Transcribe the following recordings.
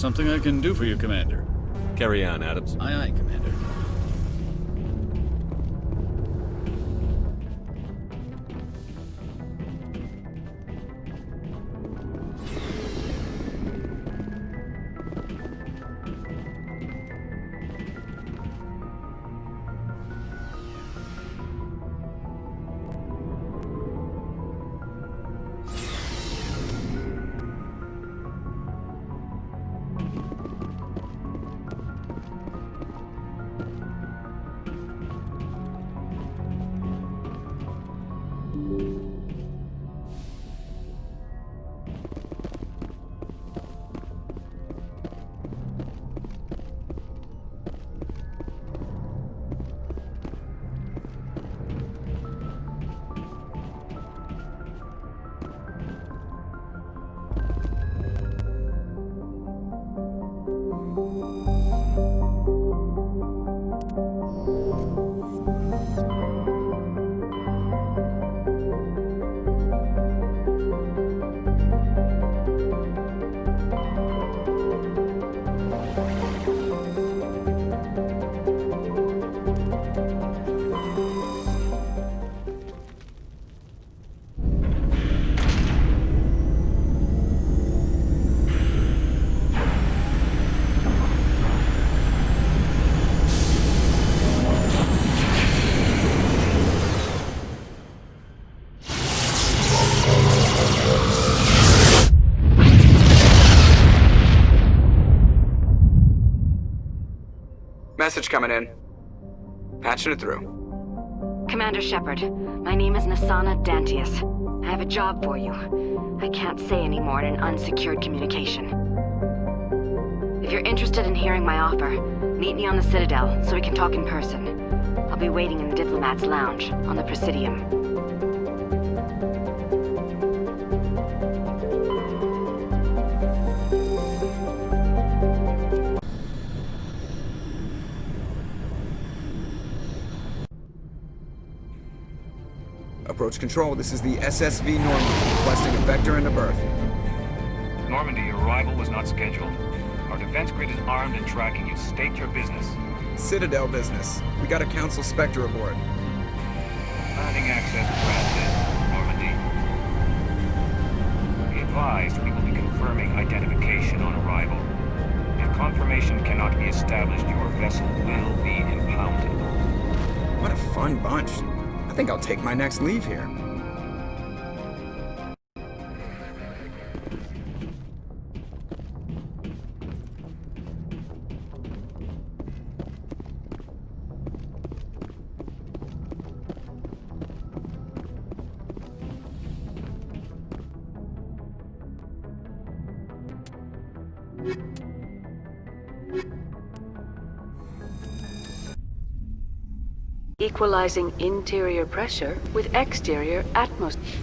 Something I can do for you, Commander. Carry on, Adams. Aye, aye, Commander. Message coming in. Patching it through. Commander Shepard, my name is Nasana Dantius. I have a job for you. I can't say any more in an unsecured communication. If you're interested in hearing my offer, meet me on the Citadel so we can talk in person. I'll be waiting in the Diplomat's Lounge on the Presidium. Approach control, this is the SSV Normandy, requesting a vector and a berth. Normandy, your arrival was not scheduled. Our defense grid is armed and tracking you. State your business. Citadel business. We got a Council Spectre aboard. Landing access granted, Normandy. Be advised, we will be confirming identification on arrival. If confirmation cannot be established, your vessel will be impounded. What a fun bunch. I think I'll take my next leave here. Equalizing interior pressure with exterior atmosphere.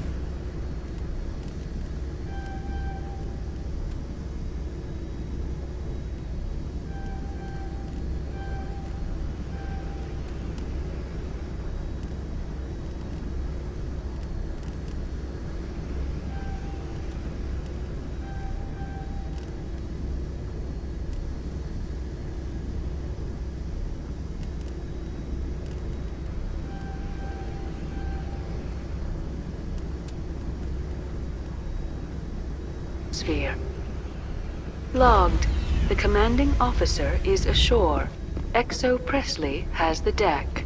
Logged. The commanding officer is ashore. Exo Presley has the deck.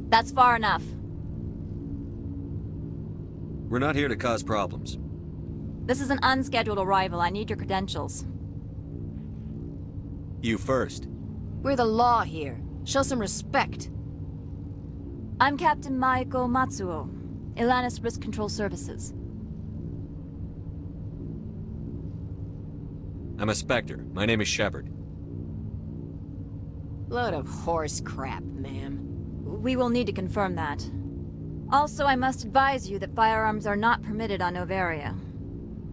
That's far enough. We're not here to cause problems. This is an unscheduled arrival. I need your credentials. You first. We're the law here. Show some respect. I'm Captain Maiko Matsuo, Ilanis Risk Control Services. I'm a Spectre. My name is Shepard. Load of horse crap, ma'am. We will need to confirm that. Also, I must advise you that firearms are not permitted on Noveria.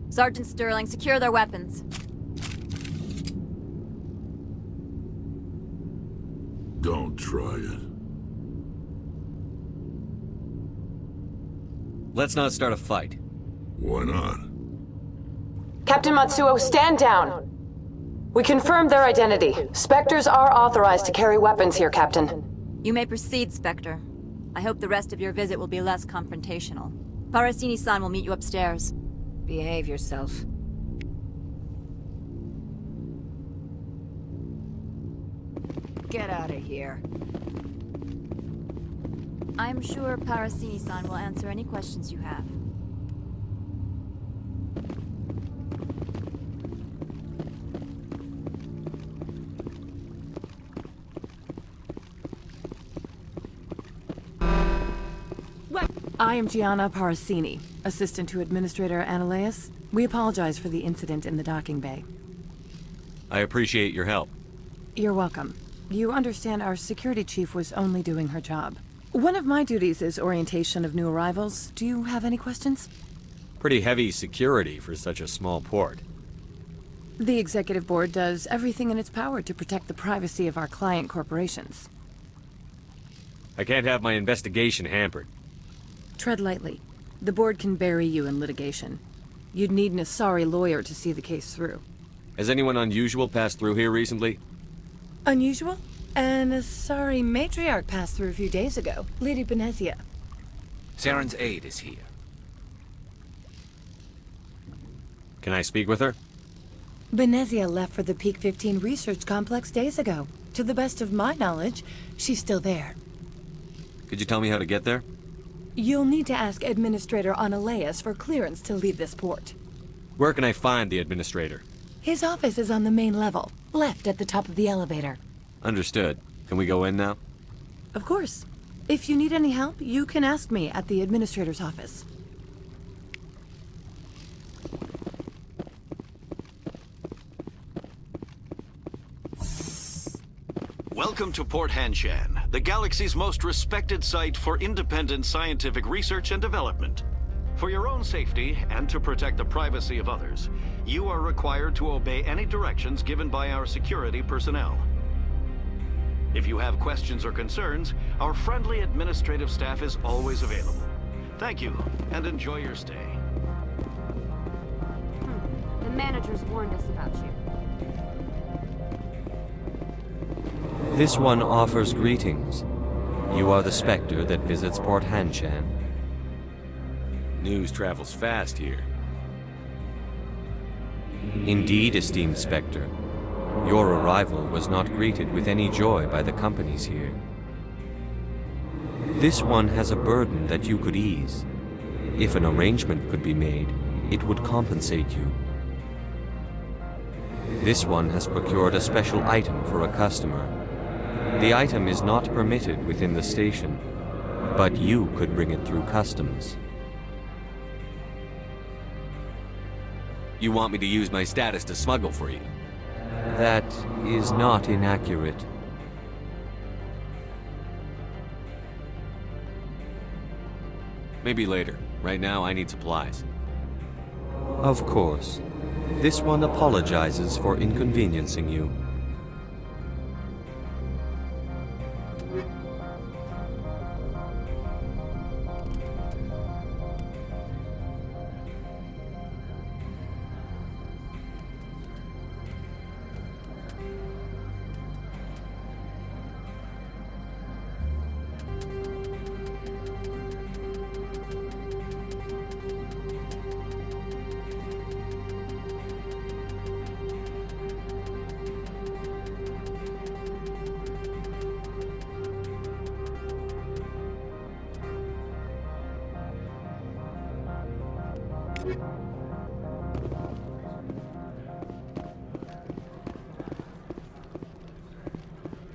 Sergeant Sterling, secure their weapons. Don't try it. Let's not start a fight. Why not? Captain Matsuo, stand down! We confirmed their identity. Spectres are authorized to carry weapons here, Captain. You may proceed, Spectre. I hope the rest of your visit will be less confrontational. Parasini-san will meet you upstairs. Behave yourself. Get out of here. I'm sure Parasini-san will answer any questions you have. I am Gianna Parasini, assistant to Administrator Ananias. We apologize for the incident in the docking bay. I appreciate your help. You're welcome. You understand our security chief was only doing her job. One of my duties is orientation of new arrivals. Do you have any questions? Pretty heavy security for such a small port. The executive board does everything in its power to protect the privacy of our client corporations. I can't have my investigation hampered. Tread lightly. The board can bury you in litigation. You'd need an Asari lawyer to see the case through. Has anyone unusual passed through here recently? Unusual? An Asari matriarch passed through a few days ago. Lady Benezia. Saren's aide is here. Can I speak with her? Benezia left for the Peak 15 research complex days ago. To the best of my knowledge, she's still there. Could you tell me how to get there? You'll need to ask Administrator Ananias for clearance to leave this port. Where can I find the administrator? His office is on the main level, left at the top of the elevator. Understood. Can we go in now? Of course. If you need any help, you can ask me at the administrator's office. Welcome to Port Hanshan, the galaxy's most respected site for independent scientific research and development. For your own safety and to protect the privacy of others, you are required to obey any directions given by our security personnel. If you have questions or concerns, our friendly administrative staff is always available. Thank you, and enjoy your stay. The managers warned us about you. This one offers greetings. You are the Spectre that visits Port Hanshan. News travels fast here. Indeed, esteemed Spectre. Your arrival was not greeted with any joy by the companies here. This one has a burden that you could ease. If an arrangement could be made, it would compensate you. This one has procured a special item for a customer. The item is not permitted within the station, but you could bring it through customs. You want me to use my status to smuggle for you? That is not inaccurate. Maybe later. Right now, I need supplies. Of course. This one apologizes for inconveniencing you.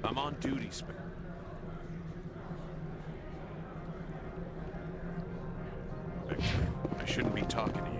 I'm on duty, Spectre. I shouldn't be talking to you.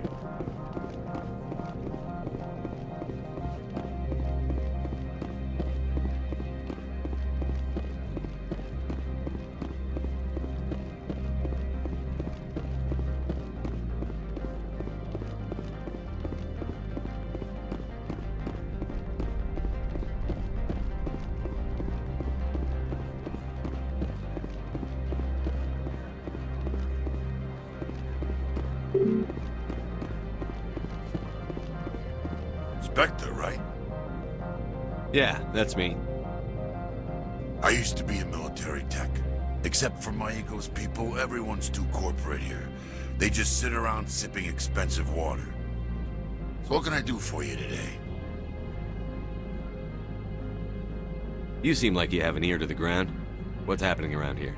Spectre, right? Yeah, that's me. I used to be a military tech. Except for my ego's people, everyone's too corporate here. They just sit around sipping expensive water. So what can I do for you today? You seem like you have an ear to the ground. What's happening around here?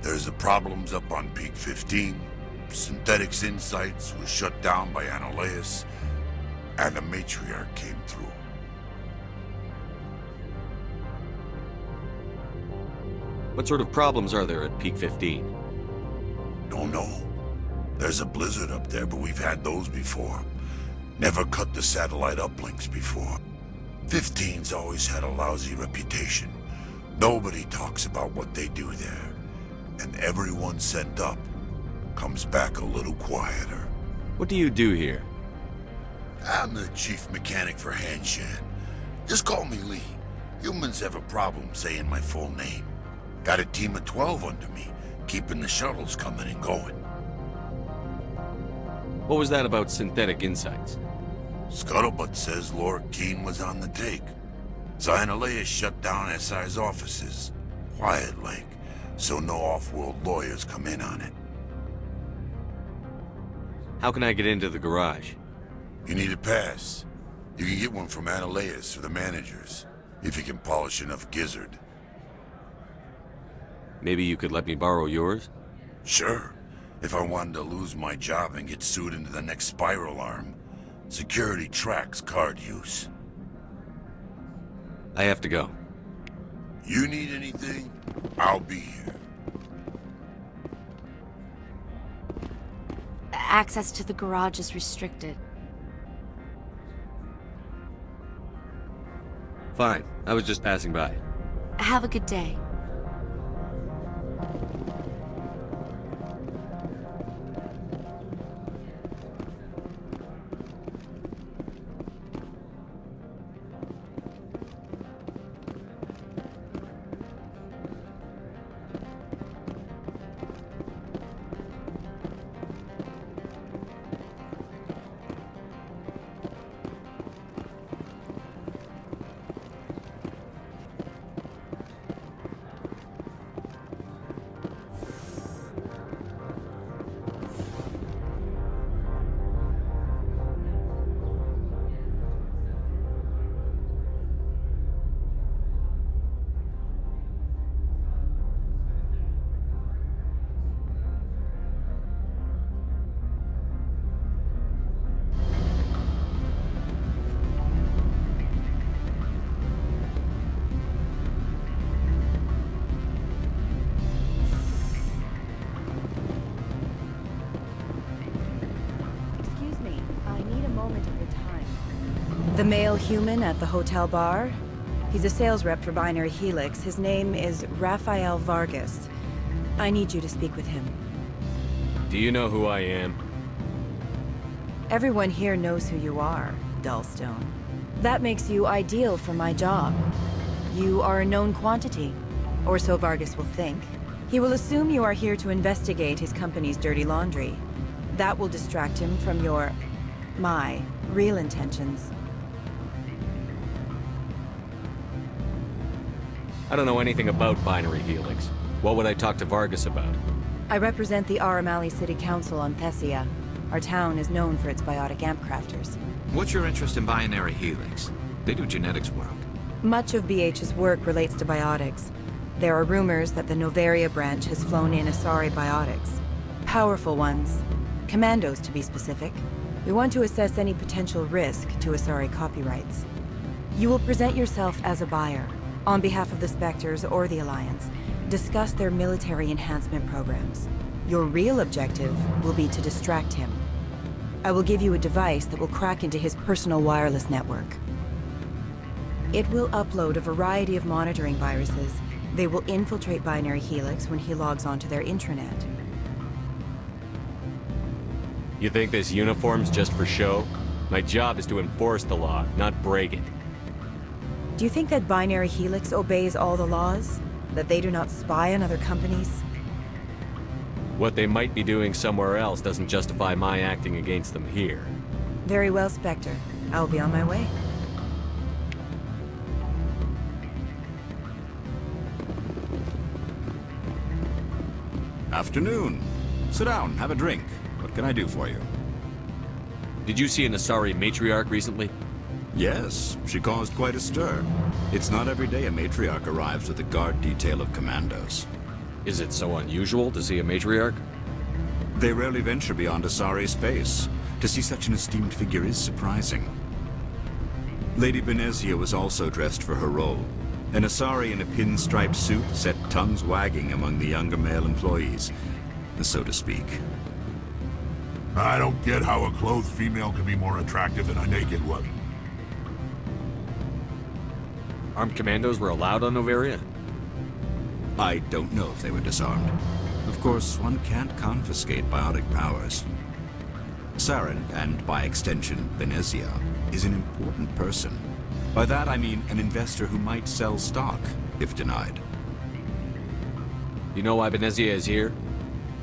There's the problems up on Peak 15. Synthetics Insights was shut down by Anoleus, and the matriarch came through. What sort of problems are there at Peak 15? Don't know. There's a blizzard up there, but we've had those before. Never cut the satellite uplinks before. 15's always had a lousy reputation. Nobody talks about what they do there. And everyone sent up comes back a little quieter. What do you do here? I'm the chief mechanic for Hanshan. Just call me Lee. Humans have a problem saying my full name. Got a team of 12 under me, keeping the shuttles coming and going. What was that about Synthetic Insights? Scuttlebutt says Lord Keene was on the take. Anoleus shut down SI's offices. Quiet like, so no off-world lawyers come in on it. How can I get into the garage? You need a pass. You can get one from Anoleus or the managers, if you can polish enough gizzard. Maybe you could let me borrow yours? Sure. If I wanted to lose my job and get sued into the next spiral arm. Security tracks card use. I have to go. You need anything? I'll be here. Access to the garage is restricted. Fine. I was just passing by. Have a good day. The male human at the hotel bar? He's a sales rep for Binary Helix. His name is Rafael Vargas. I need you to speak with him. Do you know who I am? Everyone here knows who you are, Dullstone. That makes you ideal for my job. You are a known quantity, or so Vargas will think. He will assume you are here to investigate his company's dirty laundry. That will distract him from my real intentions. I don't know anything about Binary Helix. What would I talk to Vargas about? I represent the Aramali City Council on Thessia. Our town is known for its biotic amp crafters. What's your interest in Binary Helix? They do genetics work. Much of BH's work relates to biotics. There are rumors that the Noveria branch has flown in Asari biotics. Powerful ones. Commandos, to be specific. We want to assess any potential risk to Asari copyrights. You will present yourself as a buyer, on behalf of the Spectres or the Alliance. Discuss their military enhancement programs. Your real objective will be to distract him. I will give you a device that will crack into his personal wireless network. It will upload a variety of monitoring viruses. They will infiltrate Binary Helix when he logs onto their intranet. You think this uniform's just for show? My job is to enforce the law, not break it. Do you think that Binary Helix obeys all the laws? That they do not spy on other companies? What they might be doing somewhere else doesn't justify my acting against them here. Very well, Spectre. I'll be on my way. Afternoon. Sit down, have a drink. What can I do for you? Did you see an Asari matriarch recently? Yes, she caused quite a stir. It's not every day a matriarch arrives with a guard detail of commandos. Is it so unusual to see a matriarch? They rarely venture beyond Asari space. To see such an esteemed figure is surprising. Lady Benezia was also dressed for her role. An Asari in a pinstripe suit set tongues wagging among the younger male employees, so to speak. I don't get how a clothed female can be more attractive than a naked one. Armed commandos were allowed on Noveria? I don't know if they were disarmed. Of course, one can't confiscate biotic powers. Saren, and by extension, Benezia, is an important person. By that I mean an investor who might sell stock, if denied. You know why Benezia is here?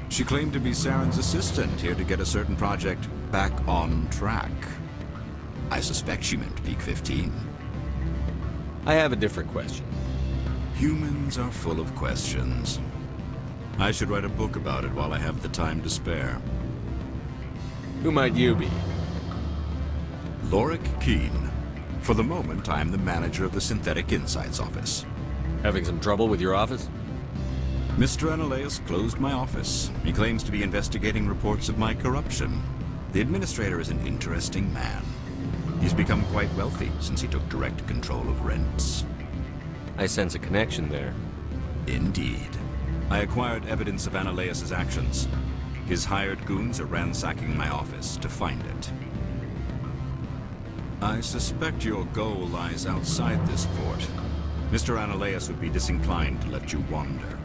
She claimed to be Saren's assistant, here to get a certain project back on track. I suspect she meant Peak 15. I have a different question. Humans are full of questions. I should write a book about it while I have the time to spare. Who might you be? Lorik Keen. For the moment, I am the manager of the Synthetic Insights Office. Having some trouble with your office? Mr. Analeus closed my office. He claims to be investigating reports of my corruption. The administrator is an interesting man. He's become quite wealthy since he took direct control of rents. I sense a connection there. Indeed. I acquired evidence of Analeus's actions. His hired goons are ransacking my office to find it. I suspect your goal lies outside this port. Mr. Analeus would be disinclined to let you wander.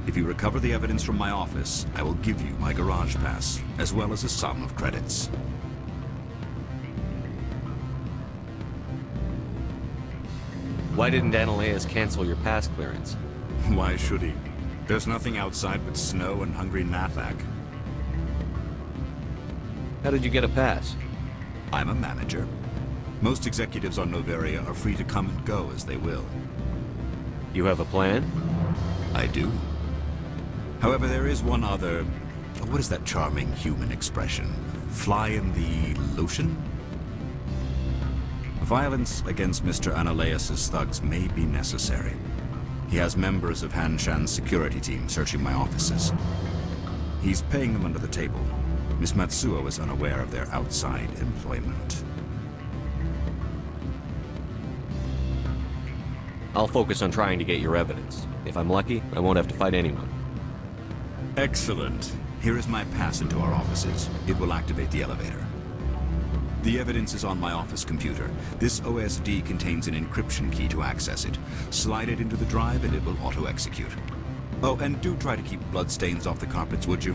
If you recover the evidence from my office, I will give you my garage pass, as well as a sum of credits. Why didn't Analeus cancel your pass clearance? Why should he? There's nothing outside but snow and hungry Nathak. How did you get a pass? I'm a manager. Most executives on Noveria are free to come and go as they will. You have a plan? I do. However, there is one other... What is that charming human expression? Fly in the lotion? Violence against Mr. Analeus's thugs may be necessary. He has members of Hanshan's security team searching my offices. He's paying them under the table. Miss Matsuo is unaware of their outside employment. I'll focus on trying to get your evidence. If I'm lucky, I won't have to fight anyone. Excellent. Here is my pass into our offices. It will activate the elevator. The evidence is on my office computer. This OSD contains an encryption key to access it. Slide it into the drive and it will auto-execute. Oh, and do try to keep bloodstains off the carpets, would you?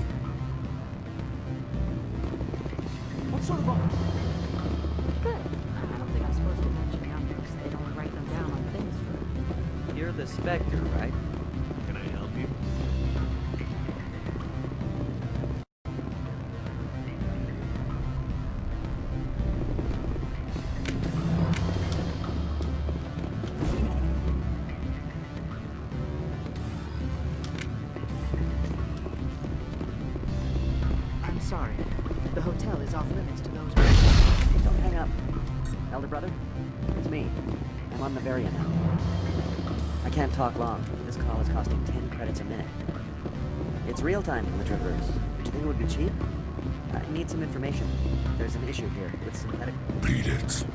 What sort of Good. I don't think I'm supposed to mention numbers. They'd only write them down on things for... You're the Spectre, right? Can I help you? I'm sorry. The hotel is off limits to those... Don't hang up. Elder brother, it's me. I'm on Noveria now. I can't talk long. This call is costing 10 credits a minute. It's real-time from the Traverse. Do you think it would be cheap? I need some information. There's an issue here with synthetic... Beat it.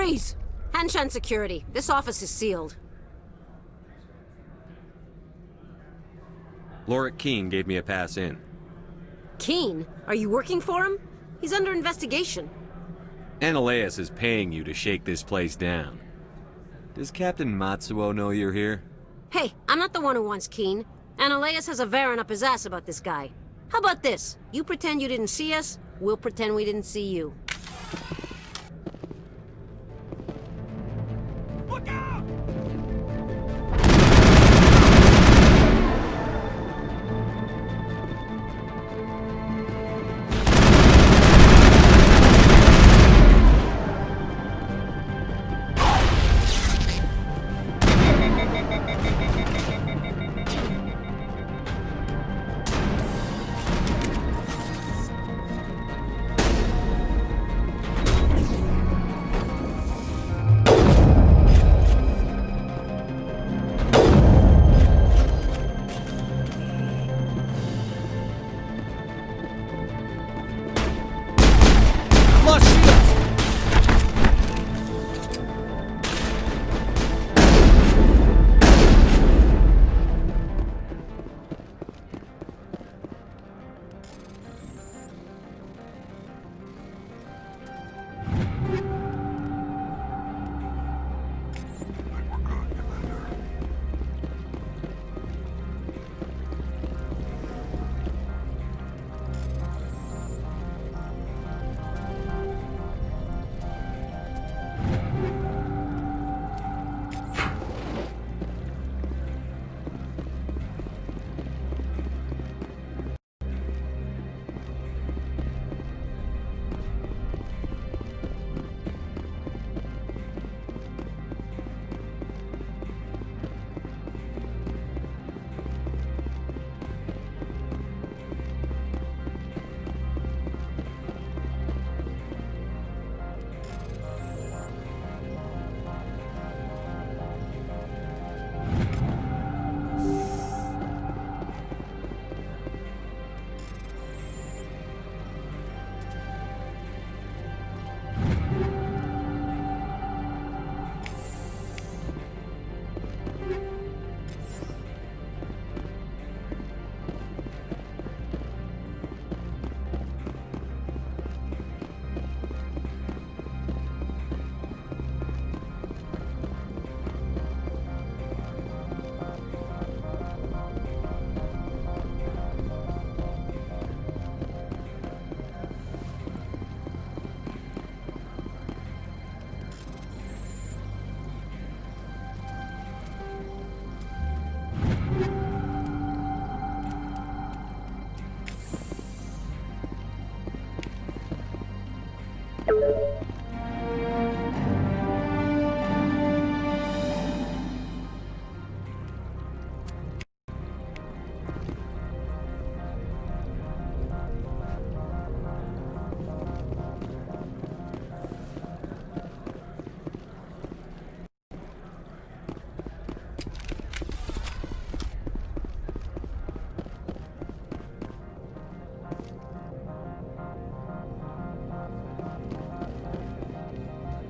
Freeze! Hanshan security. This office is sealed. Lorik Keene gave me a pass in. Keene? Are you working for him? He's under investigation. Ananias is paying you to shake this place down. Does Captain Matsuo know you're here? Hey, I'm not the one who wants Keene. Ananias has a Varen up his ass about this guy. How about this? You pretend you didn't see us, we'll pretend we didn't see you. Look out!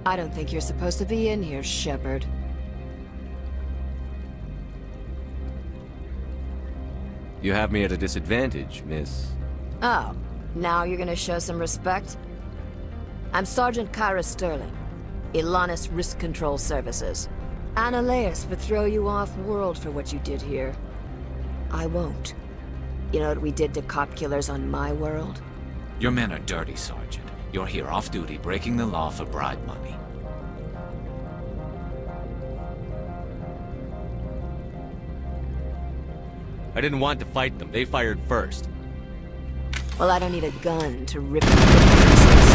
I don't think you're supposed to be in here, Shepard. You have me at a disadvantage, miss. Oh, now you're gonna show some respect? I'm Sergeant Kyra Sterling, Ilanis Risk Control Services. Ananias would throw you off-world for what you did here. I won't. You know what we did to cop killers on my world? Your men are dirty, Sergeant. You're here off-duty, breaking the law for bribe money. I didn't want to fight them. They fired first. Well, I don't need a gun to rip you to pieces.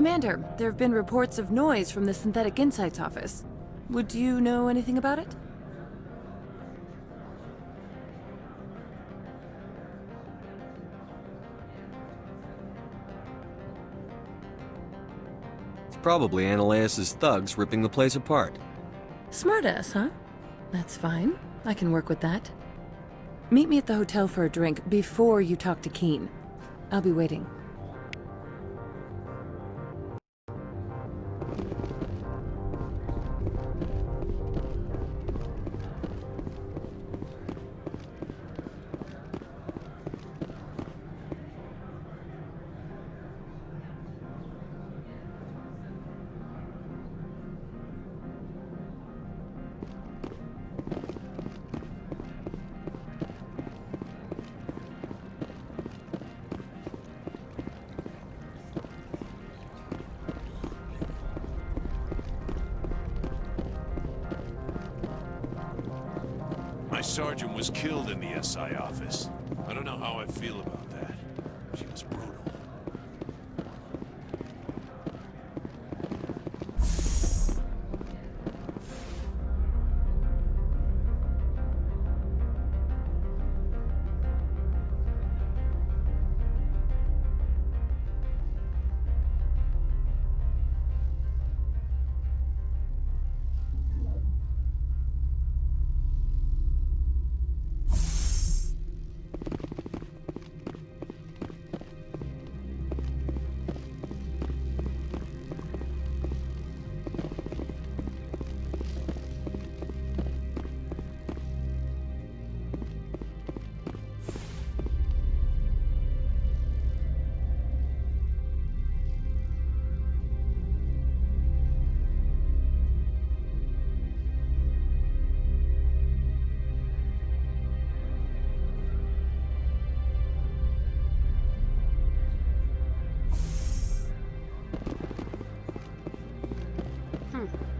Commander, there have been reports of noise from the Synthetic Insights office. Would you know anything about it? It's probably Analeus' thugs ripping the place apart. Smartass, huh? That's fine. I can work with that. Meet me at the hotel for a drink before you talk to Keen. I'll be waiting. My sergeant was killed in the SI office. I don't know how I feel about that. She was brutal.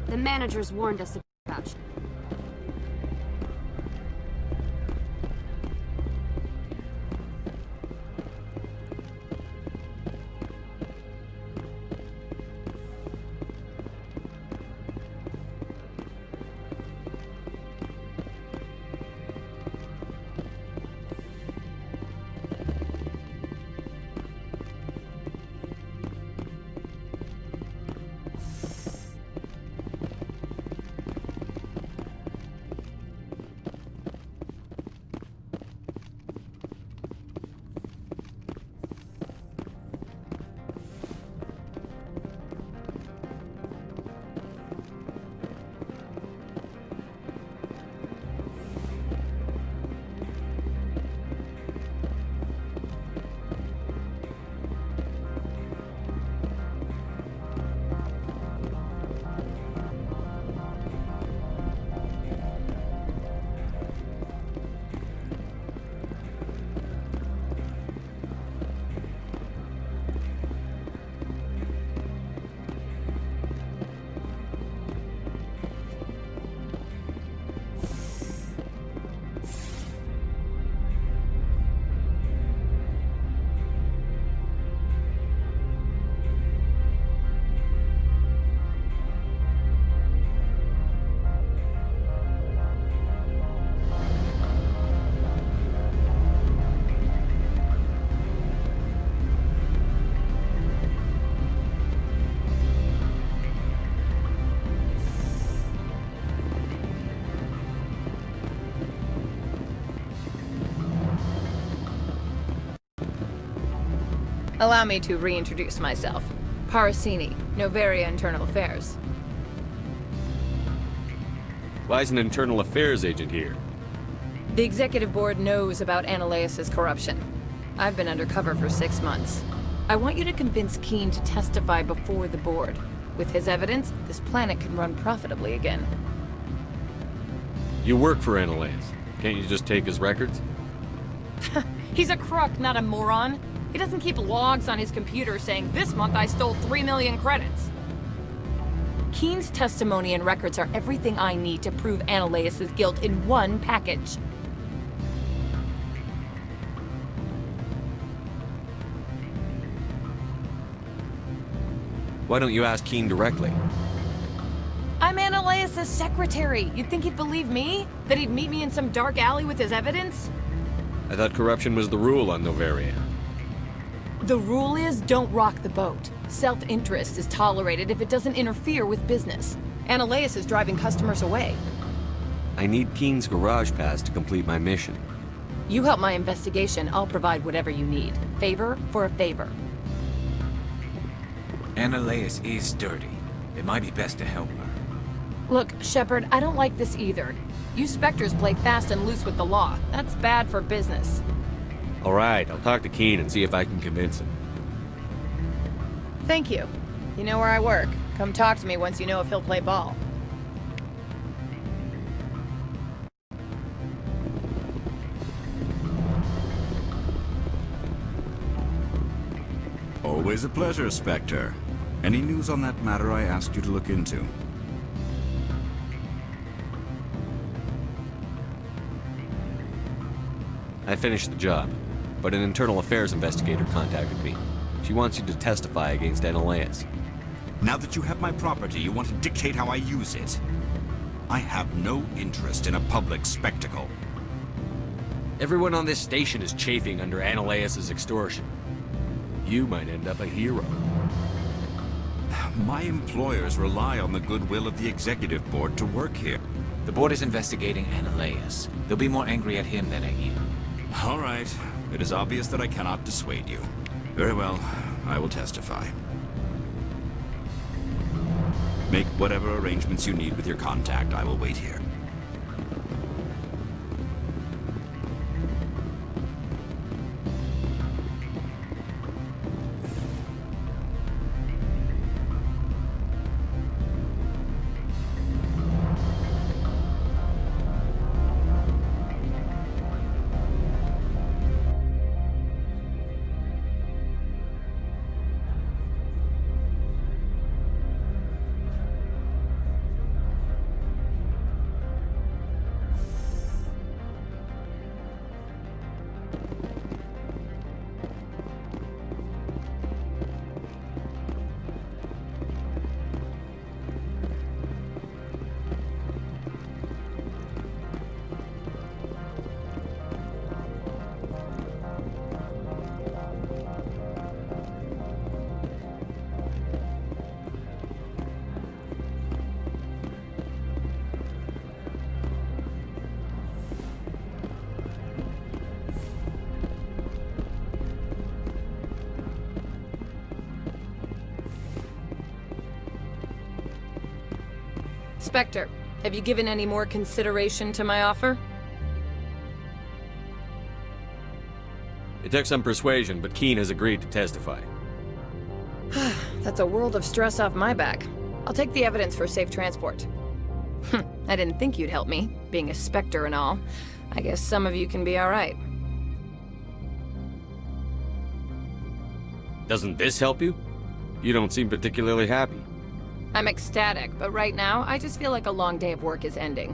The managers warned us about you. Allow me to reintroduce myself. Parasini, Noveria Internal Affairs. Why is an internal affairs agent here? The executive board knows about Analeus' corruption. I've been undercover for 6 months. I want you to convince Keen to testify before the board. With his evidence, this planet can run profitably again. You work for Analeus. Can't you just take his records? He's a crook, not a moron. He doesn't keep logs on his computer saying, "This month I stole 3 million credits." Keen's testimony and records are everything I need to prove Analeus' guilt in one package. Why don't you ask Keen directly? I'm Ananias' secretary. You'd think he'd believe me? That he'd meet me in some dark alley with his evidence? I thought corruption was the rule on Noveria. The rule is, don't rock the boat. Self-interest is tolerated if it doesn't interfere with business. Ananias is driving customers away. I need Keen's garage pass to complete my mission. You help my investigation, I'll provide whatever you need. Favor for a favor. Ananias is dirty. It might be best to help her. Look, Shepard, I don't like this either. You Spectres play fast and loose with the law. That's bad for business. Alright, I'll talk to Keen and see if I can convince him. Thank you. You know where I work. Come talk to me once you know if he'll play ball. Always a pleasure, Spectre. Any news on that matter I asked you to look into? I finished the job, but an internal affairs investigator contacted me. She wants you to testify against Ananias. Now that you have my property, you want to dictate how I use it. I have no interest in a public spectacle. Everyone on this station is chafing under Ananias' extortion. You might end up a hero. My employers rely on the goodwill of the executive board to work here. The board is investigating Ananias. They'll be more angry at him than at you. All right. It is obvious that I cannot dissuade you. Very well. I will testify. Make whatever arrangements you need with your contact. I will wait here. Spectre, have you given any more consideration to my offer? It took some persuasion, but Keen has agreed to testify. That's a world of stress off my back. I'll take the evidence for safe transport. I didn't think you'd help me, being a Spectre and all. I guess some of you can be alright. Doesn't this help you? You don't seem particularly happy. I'm ecstatic, but right now, I just feel like a long day of work is ending.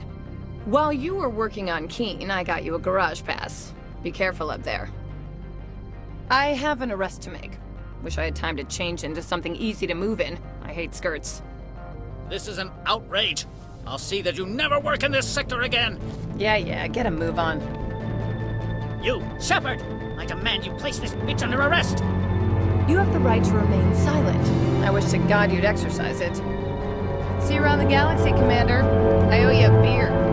While you were working on Keen, I got you a garage pass. Be careful up there. I have an arrest to make. Wish I had time to change into something easy to move in. I hate skirts. This is an outrage. I'll see that you never work in this sector again. Yeah, get a move on. You, Shepard! I demand you place this bitch under arrest! You have the right to remain silent. I wish to God you'd exercise it. See you around the galaxy, Commander. I owe you a beer.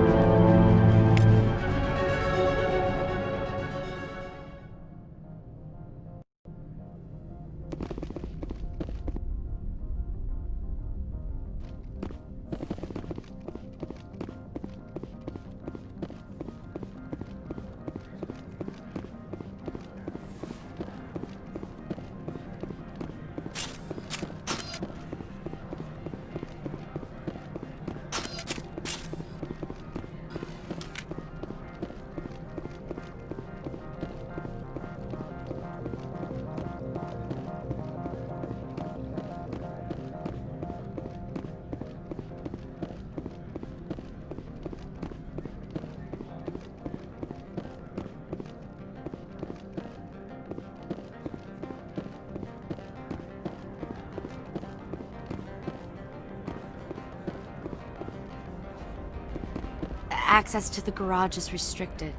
Access to the garage is restricted.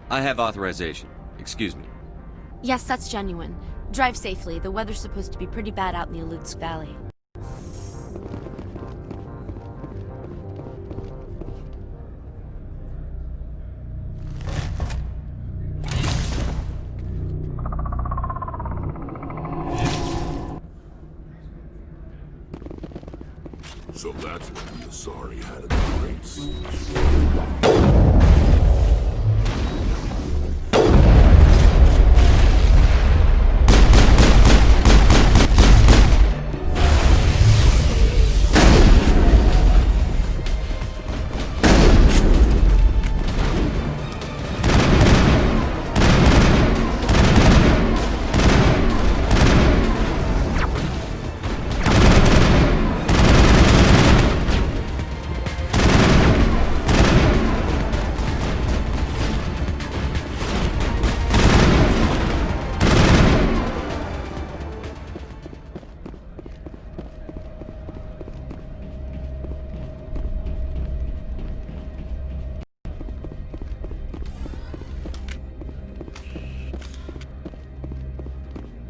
I have authorization. Excuse me. Yes, that's genuine. Drive safely. The weather's supposed to be pretty bad out in the Alutsk Valley. So that's what the Asari had in the crates.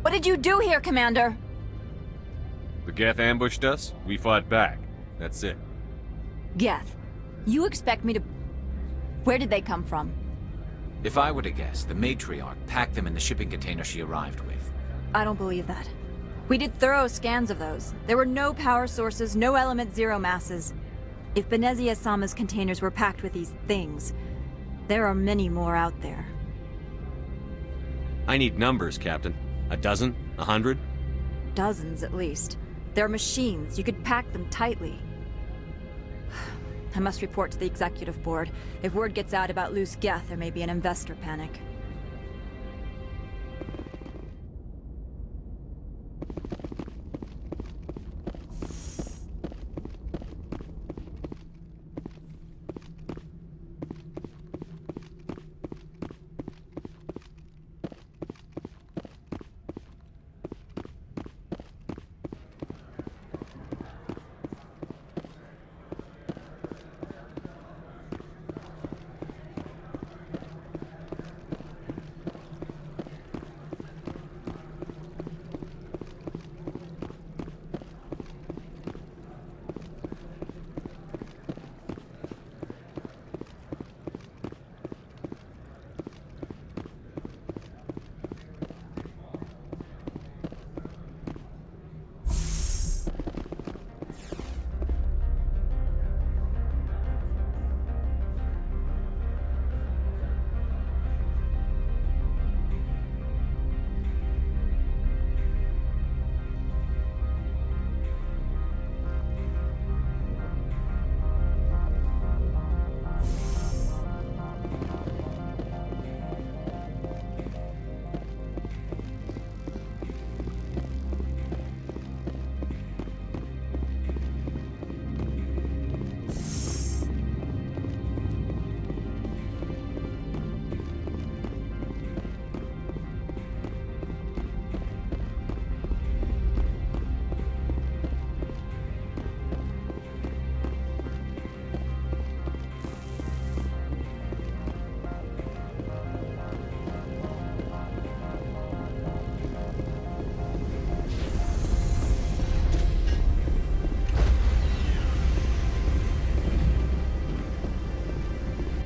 What did you do here, Commander? The Geth ambushed us. We fought back. That's it. Geth, you expect me to... Where did they come from? If I were to guess, the matriarch packed them in the shipping container she arrived with. I don't believe that. We did thorough scans of those. There were no power sources, no element zero masses. If Benezia-sama's containers were packed with these things, there are many more out there. I need numbers, Captain. A dozen? 100? Dozens, at least. They're machines. You could pack them tightly. I must report to the executive board. If word gets out about loose Geth, there may be an investor panic.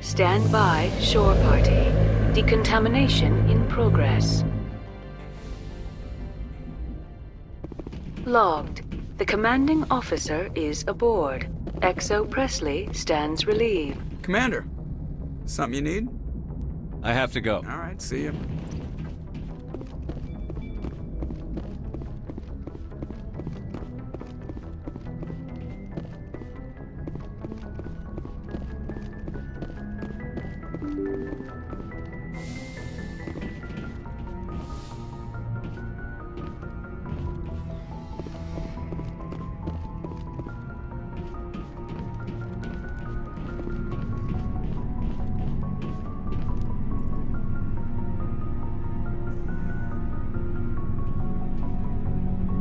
Stand by, shore party. Decontamination in progress. Logged. The commanding officer is aboard. XO Presley stands relieved. Commander, something you need? I have to go. All right, see you.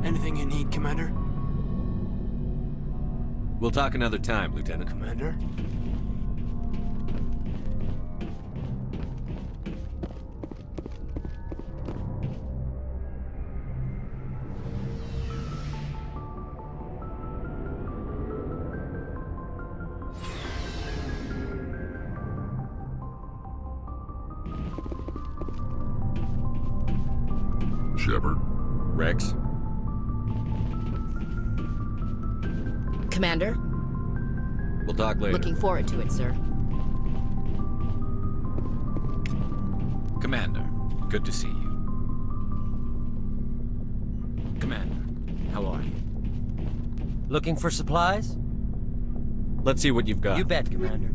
Anything you need, Commander? We'll talk another time, Lieutenant. Commander? Shepard. Rex? Commander? We'll talk later. Looking forward to it, sir. Commander, good to see you. Commander, how are you? Looking for supplies? Let's see what you've got. You bet, Commander.